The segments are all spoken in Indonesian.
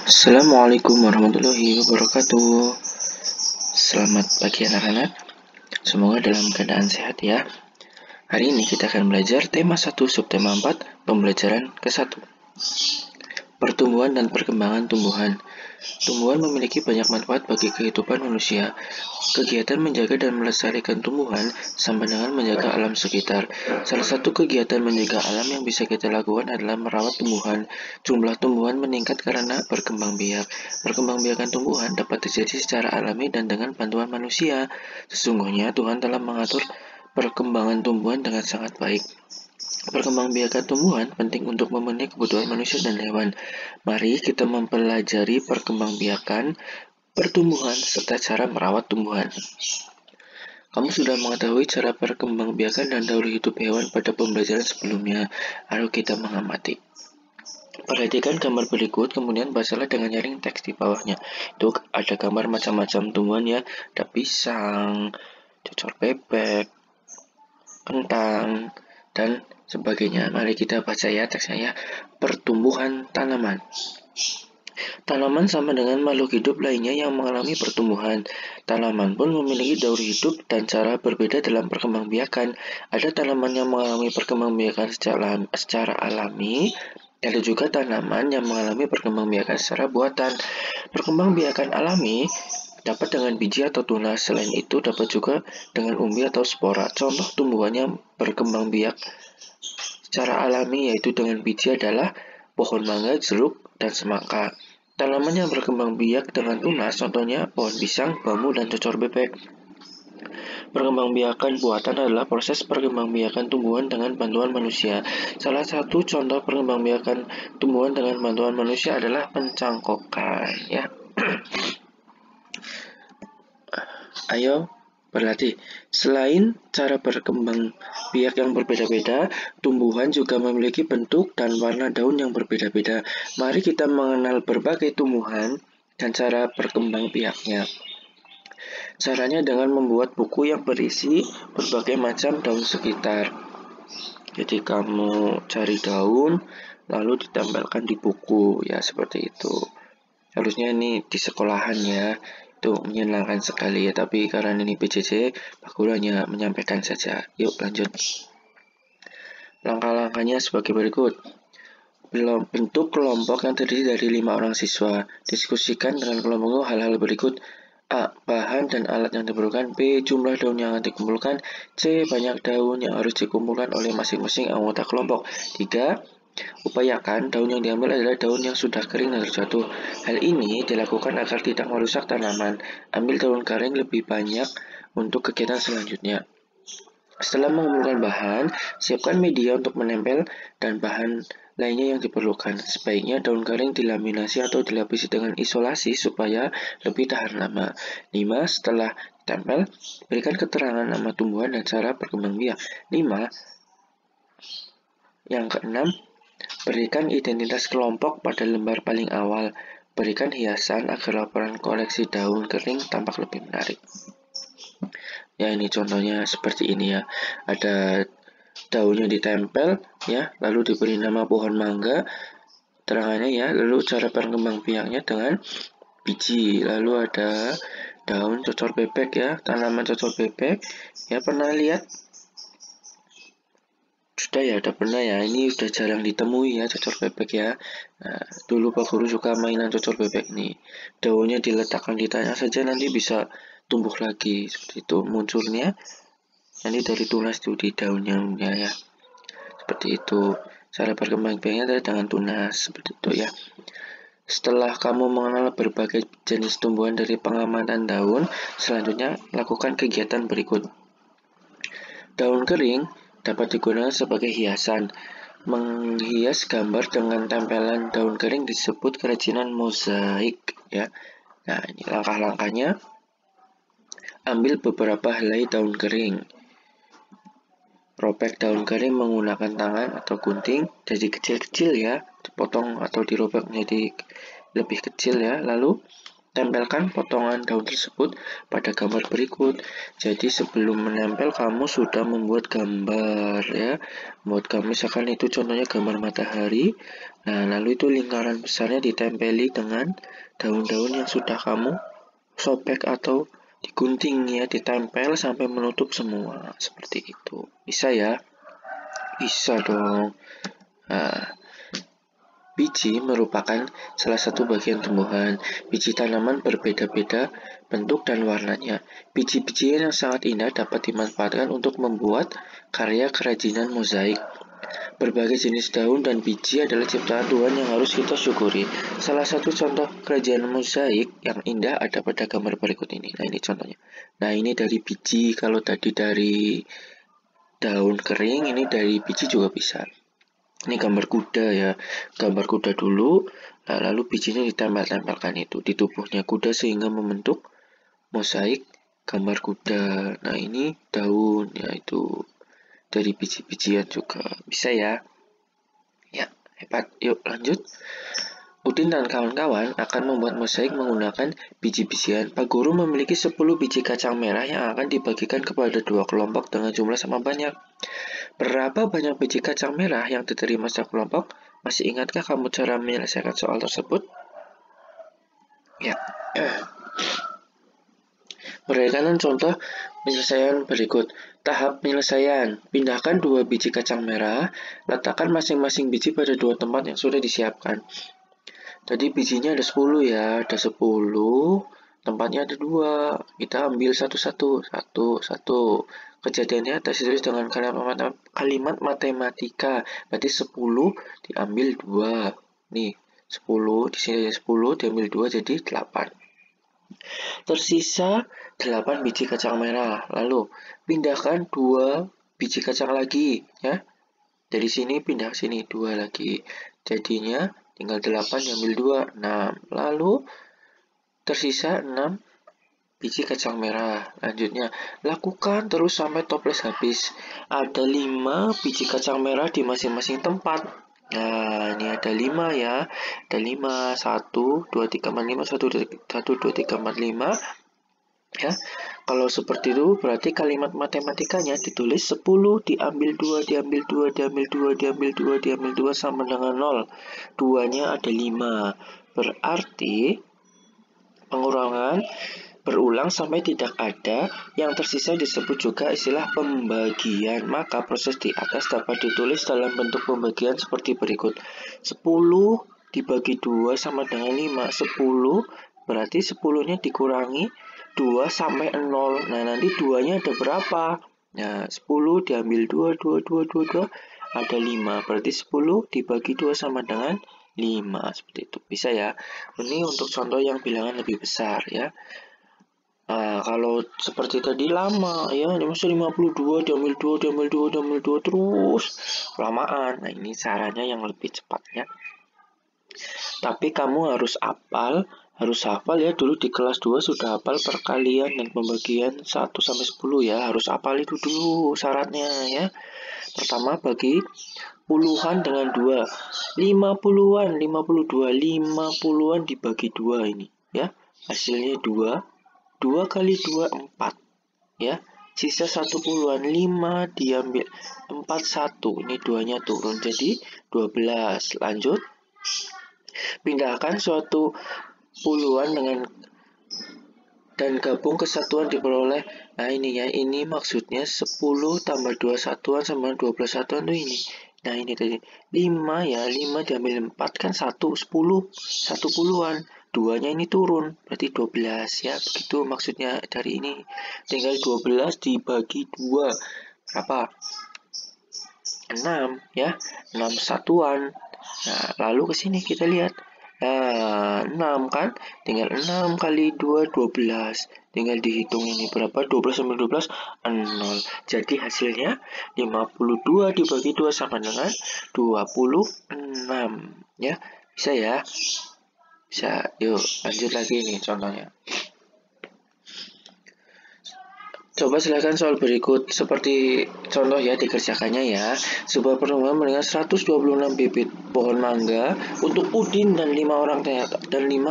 Assalamualaikum warahmatullahi wabarakatuh. Selamat pagi anak-anak. Semoga dalam keadaan sehat ya. Hari ini kita akan belajar tema 1 subtema 4 pembelajaran ke-1. Pertumbuhan dan perkembangan tumbuhan. Tumbuhan memiliki banyak manfaat bagi kehidupan manusia. Kegiatan menjaga dan melestarikan tumbuhan sama dengan menjaga alam sekitar. Salah satu kegiatan menjaga alam yang bisa kita lakukan adalah merawat tumbuhan. Jumlah tumbuhan meningkat karena berkembang biak. Perkembangbiakan tumbuhan dapat terjadi secara alami dan dengan bantuan manusia. Sesungguhnya Tuhan telah mengatur perkembangan tumbuhan dengan sangat baik. Perkembangbiakan tumbuhan penting untuk memenuhi kebutuhan manusia dan hewan. Mari kita mempelajari perkembangbiakan pertumbuhan serta cara merawat tumbuhan. Kamu sudah mengetahui cara perkembangbiakan dan daur hidup hewan pada pembelajaran sebelumnya. Ayo kita mengamati. Perhatikan gambar berikut, kemudian bacalah dengan nyaring teks di bawahnya. Itu ada gambar macam-macam tumbuhan ya, ada pisang, cocor bebek, kentang, dan sebagainya. Mari kita baca ya teksnya ya. Pertumbuhan tanaman. Tanaman sama dengan makhluk hidup lainnya yang mengalami pertumbuhan. Tanaman pun memiliki daur hidup dan cara berbeda dalam perkembangbiakan. Ada tanaman yang mengalami perkembangbiakan secara alami, ada juga tanaman yang mengalami perkembangbiakan secara buatan. Perkembangbiakan alami dapat dengan biji atau tunas. Selain itu dapat juga dengan umbi atau spora. Contoh tumbuhan yang berkembang biak secara alami yaitu dengan biji adalah pohon mangga, jeruk, dan semangka. Tanaman yang berkembang biak dengan tunas contohnya pohon pisang, bambu, dan cocor bebek. Perkembangbiakan buatan adalah proses perkembangbiakan tumbuhan dengan bantuan manusia. Salah satu contoh perkembangbiakan tumbuhan dengan bantuan manusia adalah pencangkokan ya. Ayo berlatih. Selain cara berkembang biak yang berbeda-beda, tumbuhan juga memiliki bentuk dan warna daun yang berbeda-beda. Mari kita mengenal berbagai tumbuhan dan cara berkembang biaknya. Caranya dengan membuat buku yang berisi berbagai macam daun sekitar. Jadi kamu cari daun, lalu ditempelkan di buku, ya seperti itu. Harusnya ini di sekolahan ya, itu menyenangkan sekali ya. Tapi karena ini PJJ, aku hanya menyampaikan saja. Yuk lanjut. Langkah-langkahnya sebagai berikut. Bentuk kelompok yang terdiri dari 5 orang siswa. Diskusikan dengan kelompok hal-hal berikut. A. Bahan dan alat yang diperlukan. B. Jumlah daun yang akan dikumpulkan. C. Banyak daun yang harus dikumpulkan oleh masing-masing anggota kelompok. 3. Upayakan daun yang diambil adalah daun yang sudah kering dan terjatuh. Hal ini dilakukan agar tidak merusak tanaman. Ambil daun kering lebih banyak untuk kegiatan selanjutnya. Setelah mengumpulkan bahan, siapkan media untuk menempel dan bahan lainnya yang diperlukan. Sebaiknya daun kering dilaminasi atau dilapisi dengan isolasi supaya lebih tahan lama. 5. Setelah ditempel, berikan keterangan nama tumbuhan dan cara berkembang biak. 5. Yang keenam, berikan identitas kelompok pada lembar paling awal. Berikan hiasan agar laporan koleksi daun kering tampak lebih menarik. Ya, ini contohnya seperti ini ya. Ada daunnya ditempel ya, lalu diberi nama pohon mangga. Terangannya ya, lalu cara berkembang biaknya dengan biji. Lalu ada daun cocor bebek ya, tanaman cocor bebek. Ya, pernah lihat? Sudah ya, udah pernah ya. Ini udah jarang ditemui ya cocor bebek ya. Nah, dulu Pak Guru suka mainan cocor bebek nih. Daunnya diletakkan di tanah saja nanti bisa tumbuh lagi seperti itu. Munculnya nanti dari tunas itu di daunnya ya. Seperti itu. Cara berkembang biaknya adalah dengan tunas seperti itu ya. Setelah kamu mengenal berbagai jenis tumbuhan dari pengamatan daun, selanjutnya lakukan kegiatan berikut. Daun kering dapat digunakan sebagai hiasan. Menghias gambar dengan tempelan daun kering disebut kerajinan mozaik ya. Nah, ini langkah-langkahnya. Ambil beberapa helai daun kering. Robek daun kering menggunakan tangan atau gunting jadi kecil-kecil ya. Dipotong atau dirobek menjadi lebih kecil ya. Lalu Tempelkan potongan daun tersebut pada gambar berikut. Jadi sebelum menempel kamu sudah membuat gambar ya. Membuat gambar misalkan itu contohnya gambar matahari. Nah, lalu itu lingkaran besarnya ditempeli dengan daun-daun yang sudah kamu sobek atau digunting ya, ditempel sampai menutup semua. Seperti itu. Bisa ya? Bisa dong. Nah, biji merupakan salah satu bagian tumbuhan. Biji tanaman berbeda-beda bentuk dan warnanya. Biji-bijian yang sangat indah dapat dimanfaatkan untuk membuat karya kerajinan mozaik. Berbagai jenis daun dan biji adalah ciptaan Tuhan yang harus kita syukuri. Salah satu contoh kerajinan mozaik yang indah ada pada gambar berikut ini. Nah, ini contohnya. Nah, ini dari biji. Kalau tadi dari daun kering, ini dari biji juga bisa. Ini gambar kuda ya, gambar kuda dulu, nah, lalu bijinya ditempel-tempelkan itu di tubuhnya kuda sehingga membentuk mozaik gambar kuda. Nah, ini daun ya, itu dari biji-bijian juga bisa ya. Ya, hebat. Yuk lanjut. Udin dan kawan-kawan akan membuat mozaik menggunakan biji-bijian. Pak Guru memiliki 10 biji kacang merah yang akan dibagikan kepada 2 kelompok dengan jumlah sama banyak. Berapa banyak biji kacang merah yang diterima sekelompok? Masih ingatkah kamu cara menyelesaikan soal tersebut? Ya. Berdasarkan contoh penyelesaian berikut. Tahap penyelesaian. Pindahkan 2 biji kacang merah. Letakkan masing-masing biji pada 2 tempat yang sudah disiapkan. Tadi bijinya ada 10 ya. Ada 10. Tempatnya ada 2. Kita ambil satu-satu. Satu. Kejadiannya ditulis dengan kalimat matematika. Berarti 10 diambil 2. Nih, 10 di sini ada 10 diambil 2 jadi 8. Tersisa 8 biji kacang merah. Lalu pindahkan 2 biji kacang lagi ya. Dari sini pindah ke sini 2 lagi. Jadinya tinggal 8 diambil 2, 6. Lalu tersisa 6 biji kacang merah. Lanjutnya, lakukan terus sampai toples habis. Ada 5 biji kacang merah di masing-masing tempat. Nah, ini ada 5 ya. Ada 5, 1, 2, 3, 4, 5, 1, 2, 3, 4, 5. Ya, kalau seperti itu berarti kalimat matematikanya ditulis 10 diambil 2, diambil 2, diambil 2, diambil 2, diambil 2 sama dengan 0. 2-nya ada 5. Berarti pengurangan berulang sampai tidak ada, yang tersisa disebut juga istilah pembagian. Maka proses di atas dapat ditulis dalam bentuk pembagian seperti berikut. 10 dibagi 2 sama dengan 5. 10 berarti 10-nya dikurangi 2 sampai 0. Nah, nanti 2-nya ada berapa? Nah, 10 diambil 2, 2, 2, 2, 2, ada 5. Berarti 10 dibagi 2 sama dengan 5. Seperti itu. Bisa ya? Ini untuk contoh yang bilangan lebih besar ya. Nah, kalau seperti tadi lama ya, masa 52 diambil 2, diambil 2, diambil 2 terus kelamaan. Nah, ini caranya yang lebih cepatnya. Tapi kamu harus hafal ya, dulu di kelas 2 sudah hafal perkalian dan pembagian 1 sampai 10 ya. Harus hafal itu dulu syaratnya ya. Pertama bagi puluhan dengan 2. 50-an, 52, 50-an dibagi 2 ini ya. Hasilnya 2. 2 kali 2, 4. Ya, sisa 1 puluhan. 5 diambil 4, 1. Ini 2-nya turun jadi 12. Lanjut. Pindahkan suatu puluhan dan gabung kesatuan diperoleh. Nah, ini ya, ini maksudnya 10 tambah 2 satuan sama 12 satuan tuh ini. Nah, ini tadi 5 ya, 5 diambil 4 kan 1, 10, 1 puluhan. 2-nya ini turun, berarti 12 ya. Begitu maksudnya dari ini. Tinggal 12 dibagi 2. Berapa? 6 ya, 6 satuan. Nah, lalu ke sini kita lihat. Nah, 6 kan? Tinggal 6 kali 2, 12. Tinggal dihitung ini berapa? 12 sampai 12, 0. Jadi hasilnya 52 dibagi 2 sama dengan 26. Ya, bisa ya? Bisa. Yuk, lanjut lagi nih contohnya. Coba silakan soal berikut seperti contoh ya dikerjakannya ya. Sebuah perlombaan dengan 126 bibit pohon mangga untuk Udin dan 5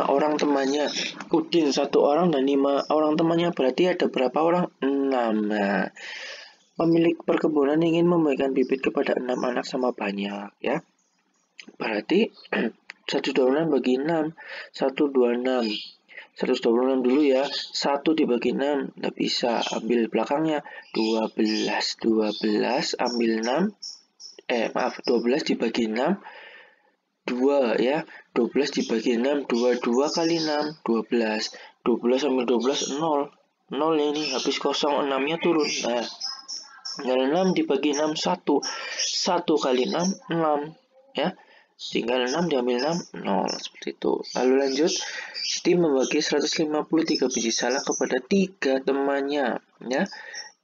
orang temannya. Udin 1 orang dan 5 orang temannya, berarti ada berapa orang? 6. Nah, pemilik perkebunan ingin membagikan bibit kepada 6 anak sama banyak ya. Berarti 126 bagi 6, 126. 126 dulu ya, 1 dibagi 6, nggak bisa, ambil belakangnya, 12 ambil 6, 12 dibagi 6, 2 ya, 12 dibagi 6, 2 kali 6, 12, 12 ambil 12, 0, 0 ya ini, habis kosong, 6-nya turun, nah, tinggal 6 dibagi 6, 1, 1 kali 6, 6, ya, tinggal 6 diambil 6, 0. Seperti itu. Lalu lanjut, Siti membagi 153 biji salak kepada 3 temannya. Ya,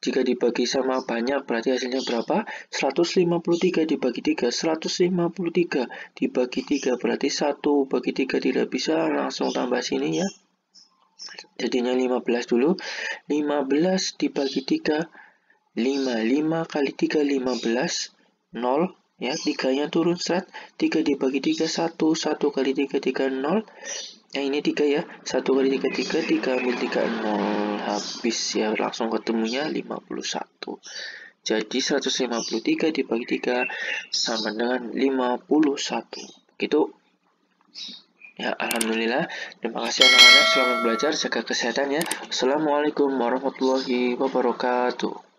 jika dibagi sama banyak berarti hasilnya berapa? 153 dibagi 3, 153 dibagi 3 berarti 1 bagi 3 tidak bisa, langsung tambah sini ya. Jadinya 15 dulu. 15 dibagi 3, 5 kali 3, 15, 0. Ya, 3-nya turun serat, 3 dibagi 3, 1 kali 3, 3, 0. Nah, ini 3 ya, 1 kali 3, 3, 3 ambil 3, 0. Habis ya, langsung ketemunya 51. Jadi 153 dibagi 3 sama dengan 51. Gitu. Ya, alhamdulillah. Terima kasih anak-anak, selamat belajar, jaga kesehatan ya. Assalamualaikum warahmatullahi wabarakatuh.